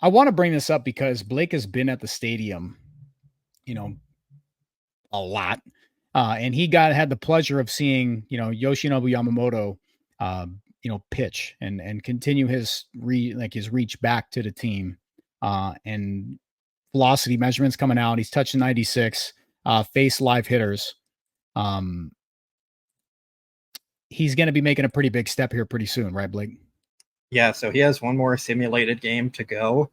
I want to bring this up because Blake has been at the stadium, you know, a lot. And he had the pleasure of seeing, Yoshinobu Yamamoto, pitch and continue his reach back to the team. And velocity measurements coming out. He's touching 96, face live hitters. Um, he's going to be making a pretty big step here pretty soon, right, Blake? Yeah, so he has one more simulated game to go,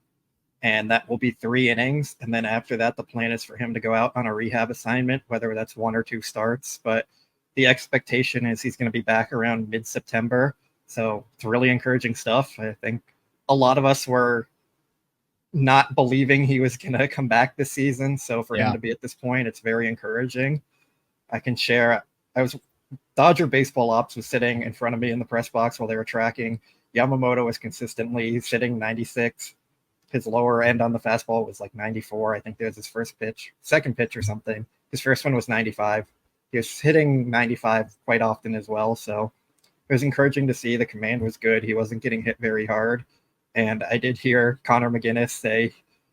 and that will be 3 innings. And then after that, the plan is for him to go out on a rehab assignment, whether that's 1 or 2 starts. But the expectation is he's going to be back around mid September. So it's really encouraging stuff. I think a lot of us were not believing he was going to come back this season. So for him Yeah. to be at this point, it's very encouraging. I can share. I was Dodger baseball ops was sitting in front of me in the press box while they were tracking. Yamamoto was consistently sitting 96. His lower end on the fastball was like 94. I think that was his second pitch or something. His first one was 95. He was hitting 95 quite often as well. So it was encouraging to see. The command was good. He wasn't getting hit very hard. And I did hear Connor McGinnis say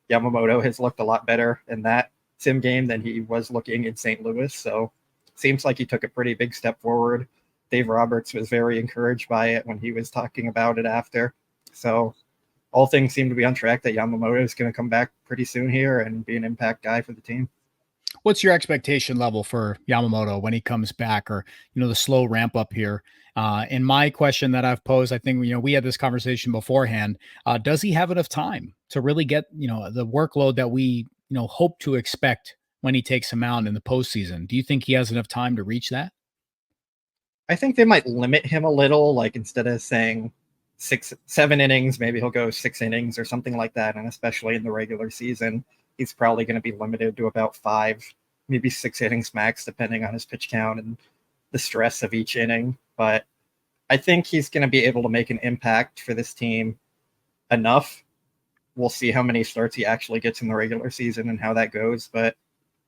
Yamamoto has looked a lot better in that sim game than he was looking in St. Louis. So it seems like he took a pretty big step forward. Dave Roberts was very encouraged by it when he was talking about it after. So all things seem to be on track that Yamamoto is going to come back pretty soon here and be an impact guy for the team. What's your expectation level for Yamamoto when he comes back, or the slow ramp up here? And my question that I've posed, I think we had this conversation beforehand. Does he have enough time to really get the workload that we hope to expect when he takes him out in the postseason? Do you think he has enough time to reach that? I think they might limit him a little, like instead of saying 7 innings, maybe he'll go 6 innings or something like that. And especially in the regular season, he's probably going to be limited to about 5, maybe 6 innings max, depending on his pitch count and the stress of each inning. But I think he's going to be able to make an impact for this team enough. We'll see how many starts he actually gets in the regular season and how that goes. But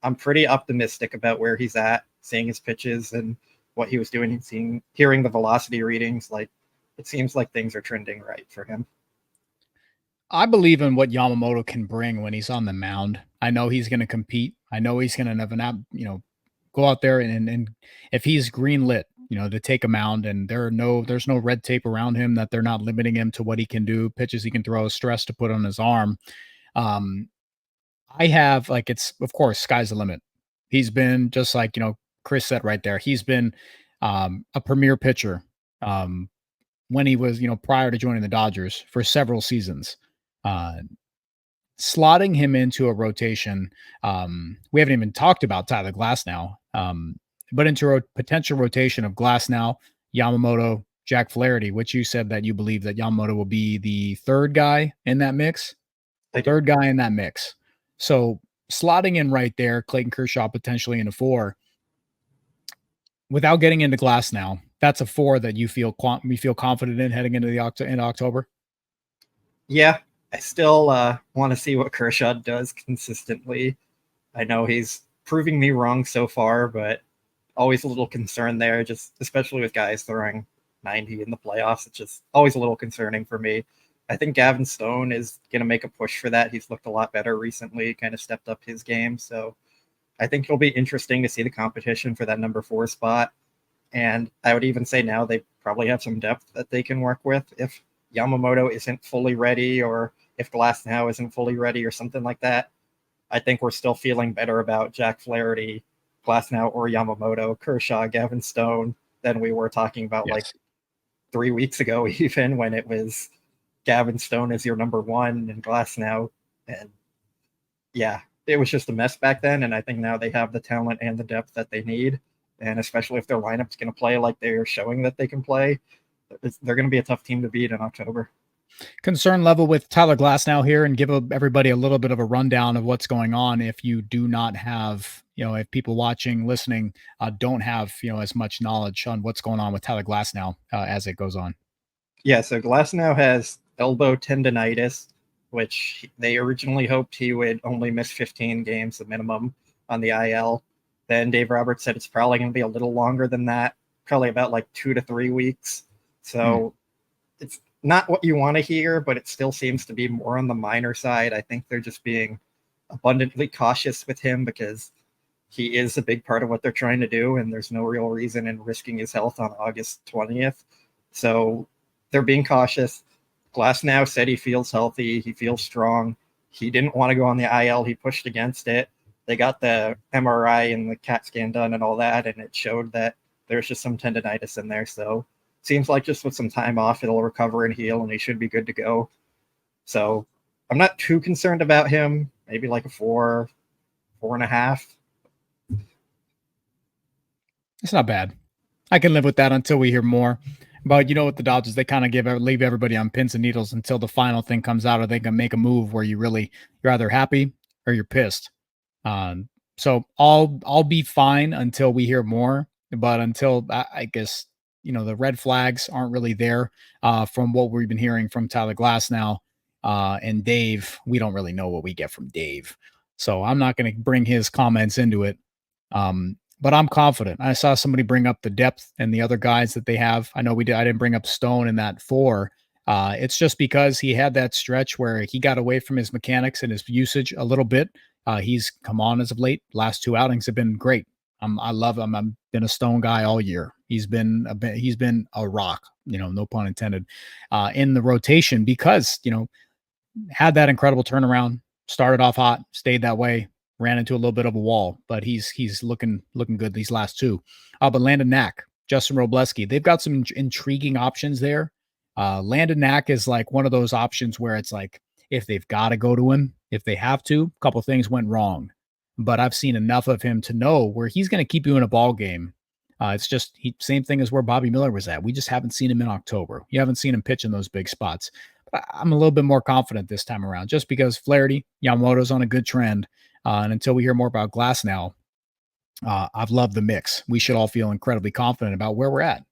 I'm pretty optimistic about where he's at, seeing his pitches and what he was doing, hearing the velocity readings. Like, it seems like things are trending right for him. I believe in what Yamamoto can bring when he's on the mound. I know he's going to compete. I know he's going to go out there and if he's green lit, to take a mound, and there's no red tape around him, that they're not limiting him to what he can do, pitches he can throw, stress to put on his arm. Um, I have it's of course sky's the limit. He's been just like Chris said right there. He's been a premier pitcher when he was prior to joining the Dodgers for several seasons. Uh, Slotting him into a rotation. We haven't even talked about Tyler Glassnow, but into a potential rotation of Glassnow, Yamamoto, Jack Flaherty, which you said that you believe that Yamamoto will be the third guy in that mix. I do. Third guy in that mix. So slotting in right there, Clayton Kershaw potentially in a 4. Without getting into Glassnow, that's a 4 that you feel confident in heading into into October. Yeah, I still want to see what Kershaw does consistently. I know he's proving me wrong so far, but always a little concern there, just especially with guys throwing 90 in the playoffs. It's just always a little concerning for me. I think Gavin Stone is going to make a push for that. He's looked a lot better recently, kind of stepped up his game. So I think it'll be interesting to see the competition for that number 4 spot. And I would even say now they probably have some depth that they can work with if Yamamoto isn't fully ready, or if Glassnow isn't fully ready or something like that. I think we're still feeling better about Jack Flaherty, Glasnow, or Yamamoto, Kershaw, Gavin Stone than we were talking about like Yes. 3 weeks ago, even when it was Gavin Stone as your number 1 and Glasnow. And yeah, it was just a mess back then. And I think now they have the talent and the depth that they need. And especially if their lineup's going to play like they're showing that they can play, they're going to be a tough team to beat in October. Concern level with Tyler Glassnow here, and give everybody a little bit of a rundown of what's going on if you do not have, if people watching, listening, don't have, as much knowledge on what's going on with Tyler Glassnow as it goes on. Yeah, so Glasnow has elbow tendonitis, which they originally hoped he would only miss 15 games, the minimum, on the IL. Then Dave Roberts said it's probably going to be a little longer than that, probably about like 2 to 3 weeks. So it's not what you want to hear, but it still seems to be more on the minor side. I think they're just being abundantly cautious with him because he is a big part of what they're trying to do, and there's no real reason in risking his health on August 20th. So they're being cautious. Glassnow said he feels healthy, he feels strong. He didn't want to go on the IL, he pushed against it. They got the MRI and the CAT scan done and all that, and it showed that there's just some tendonitis in there. So seems like just with some time off, it'll recover and heal, and he should be good to go. So I'm not too concerned about him. Maybe like a 4.5. It's not bad. I can live with that until we hear more. But you know what the Dodgers, they kind of leave everybody on pins and needles until the final thing comes out, or they can make a move where you're either happy or you're pissed. So I'll be fine until we hear more. But until I guess the red flags aren't really there from what we've been hearing from Tyler Glassnow and Dave. We don't really know what we get from Dave, so I'm not going to bring his comments into it. But I'm confident. I saw somebody bring up the depth and the other guys that they have. I know we did. I didn't bring up Stone in that 4. It's just because he had that stretch where he got away from his mechanics and his usage a little bit. He's come on as of late. Last 2 outings have been great. I love him. I've been a Stone guy all year. He's been a rock. No pun intended, in the rotation because had that incredible turnaround. Started off hot, stayed that way. Ran into a little bit of a wall, but he's looking good these last 2. But Landon Knack, Justin Robleski, they've got some intriguing options there. Landon Knack is like one of those options where it's like if they've got to go to him, if they have to, a couple things went wrong. But I've seen enough of him to know where he's going to keep you in a ball game. It's just same thing as where Bobby Miller was at. We just haven't seen him in October. You haven't seen him pitch in those big spots. But I'm a little bit more confident this time around, just because Flaherty, Yamamoto's on a good trend. And until we hear more about Glassnow, I've loved the mix. We should all feel incredibly confident about where we're at.